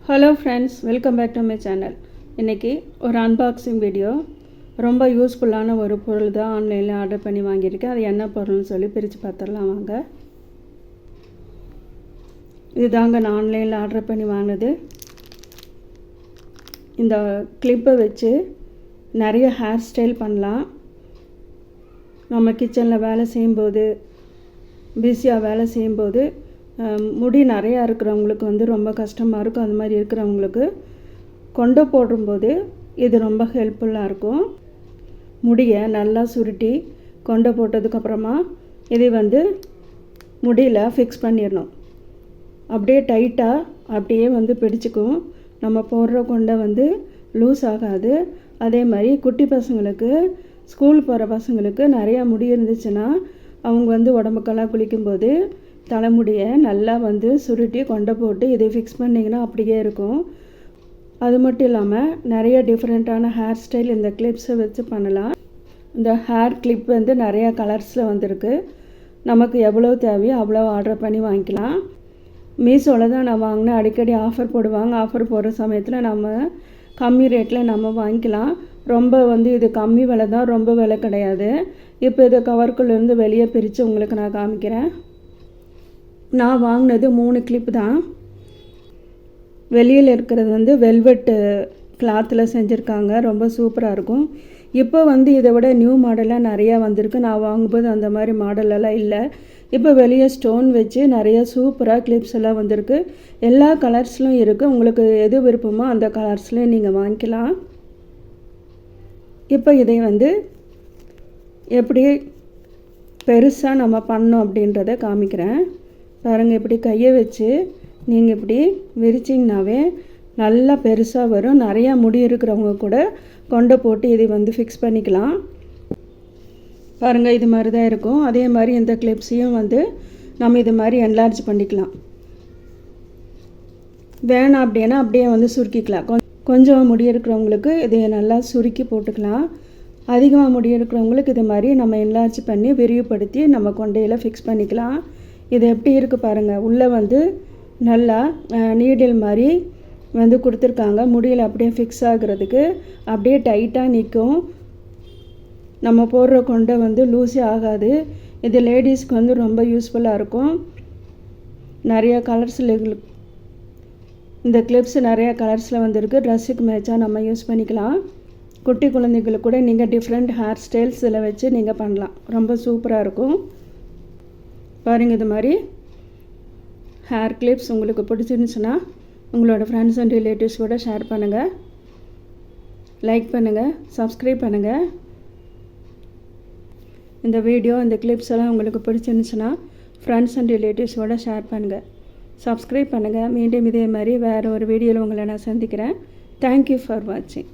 Hello friends, welcome back to my channel. இன்றைக்கி ஒரு unboxing video. ரொம்ப யூஸ்ஃபுல்லான ஒரு பொருள் தான் ஆன்லைனில் ஆர்டர் பண்ணி வாங்கியிருக்கேன். அது என்ன பொருள்னு சொல்லி பிரித்து பார்த்துடலாம் வாங்க. இதுதாங்க நான் ஆன்லைனில் ஆர்டர் பண்ணி வாங்கினது. இந்த கிளிப்பை வச்சு நிறைய ஹேர் ஸ்டைல் பண்ணலாம். நம்ம கிச்சனில் வேலை செய்யும்போது, பிஸியாக வேலை செய்யும்போது முடி நிறையா இருக்கிறவங்களுக்கு ரொம்ப கஷ்டமாக இருக்கும். அந்த மாதிரி இருக்கிறவங்களுக்கு கொண்டை போடும்போது இது ரொம்ப ஹெல்ப்ஃபுல்லாக இருக்கும். முடியை நல்லா சுருட்டி கொண்டை போட்டதுக்கப்புறமா இதை முடியில் ஃபிக்ஸ் பண்ணிடணும். அப்படியே டைட்டாக அப்படியே பிடிச்சிக்கும். நம்ம போடுற கொண்டை லூஸ் ஆகாது. அதே மாதிரி குட்டி பசங்களுக்கு, ஸ்கூல் போகிற பசங்களுக்கு நிறையா முடி இருந்துச்சுன்னா அவங்க உடம்புக்கெல்லாம் குளிக்கும்போது தலைமுடியை நல்லா சுருட்டி கொண்டை போட்டு இதை ஃபிக்ஸ் பண்ணிங்கன்னா அப்படியே இருக்கும். அது மட்டும் இல்லாமல் நிறைய டிஃப்ரெண்ட்டான ஹேர் ஸ்டைல் இந்த கிளிப்ஸை வச்சு பண்ணலாம். இந்த ஹேர் கிளிப் நிறையா கலர்ஸில் வந்திருக்கு. நமக்கு எவ்வளோ தேவையோ அவ்வளோ ஆர்டர் பண்ணி வாங்கிக்கலாம். மீஷோவில் தான் நான் வாங்கினேன். அடிக்கடி ஆஃபர் போடுவாங்க. ஆஃபர் போடுற சமயத்தில் நம்ம கம்மி ரேட்டில் நம்ம வாங்கிக்கலாம். ரொம்ப இது கம்மி விலை தான், ரொம்ப விலை கிடையாது. இப்போ இதை கவருக்குள்ளேருந்து வெளியே பிரித்து உங்களுக்கு நான் காமிக்கிறேன். நான் வாங்கினது 3 கிளிப் தான். வெளியில் இருக்கிறது வெல்வெட்டு கிளாத்தில் செஞ்சுருக்காங்க. ரொம்ப சூப்பராக இருக்கும். இப்போ இதை விட நியூ மாடலாக நிறையா வந்திருக்கு. நான் வாங்கும்போது அந்த மாதிரி மாடலெல்லாம் இல்லை. இப்போ வெளியே ஸ்டோன் வச்சு நிறைய சூப்பராக கிளிப்ஸ் எல்லாம் வந்திருக்கு. எல்லா கலர்ஸ்லையும் இருக்குது. உங்களுக்கு எது விருப்பமோ அந்த கலர்ஸ்லேயும் நீங்கள் வாங்கிக்கலாம். இப்போ இதை எப்படி பெருசாக நம்ம பண்ணோம் அப்படின்றத காமிக்கிறேன் பாருங்கள். இப்படி கையை வச்சு நீங்கள் இப்படி விரிச்சிங்கனாவே நல்லா பெருசாக வரும். நிறையா முடி இருக்கிறவங்க கூட கொண்டை போட்டு இதை ஃபிக்ஸ் பண்ணிக்கலாம். பாருங்கள், இது மாதிரி தான் இருக்கும். அதே மாதிரி இந்த கிளிப்ஸையும் நம்ம இது மாதிரி என்லார்ஜ் பண்ணிக்கலாம். வேணாம் அப்படின்னா அப்படியே சுருக்கிக்கலாம். கொஞ்சம் முடி இருக்கிறவங்களுக்கு இதை நல்லா சுருக்கி போட்டுக்கலாம். அதிகமாக முடி இருக்கிறவங்களுக்கு இது மாதிரி நம்ம என்லார்ஜ் பண்ணி விரிவுபடுத்தி நம்ம கொண்டையில் ஃபிக்ஸ் பண்ணிக்கலாம். இது எப்படி இருக்குது பாருங்கள். உள்ளே நல்லா நீடில் மாதிரி கொடுத்துருக்காங்க. முடியில் அப்படியே ஃபிக்ஸ் ஆகிறதுக்கு அப்படியே டைட்டாக நிற்கும். நம்ம போடுற கொண்டை லூஸே ஆகாது. இது லேடிஸ்க்கு ரொம்ப யூஸ்ஃபுல்லாக இருக்கும். நிறையா கலர்ஸில் இந்த கிளிப்ஸ் நிறையா கலர்ஸில் வந்திருக்கு. ட்ரெஸ்ஸுக்கு மேட்சாக நம்ம யூஸ் பண்ணிக்கலாம். குட்டி குழந்தைங்களுக்கு கூட நீங்கள் டிஃப்ரெண்ட் ஹேர் ஸ்டைல்ஸ் இதில் வச்சு நீங்கள் பண்ணலாம். ரொம்ப சூப்பராக இருக்கும். பாருங்கள், இது மாதிரி ஹேர் கிளிப்ஸ் உங்களுக்கு பிடிச்சிருந்துச்சுன்னா உங்களோட ஃப்ரெண்ட்ஸ் அண்ட் ரிலேட்டிவ்ஸோட ஷேர் பண்ணுங்கள், லைக் பண்ணுங்கள், சப்ஸ்கிரைப் பண்ணுங்கள். இந்த வீடியோ, இந்த கிளிப்ஸ் எல்லாம் உங்களுக்கு பிடிச்சிருந்துச்சுன்னா ஃப்ரெண்ட்ஸ் அண்ட் ரிலேட்டிவ்ஸோட ஷேர் பண்ணுங்கள், சப்ஸ்கிரைப் பண்ணுங்கள். மீண்டும் இதே மாதிரி வேறு ஒரு வீடியோவில் உங்களை நான் சந்திக்கிறேன். தேங்க்யூ ஃபார் வாட்சிங்.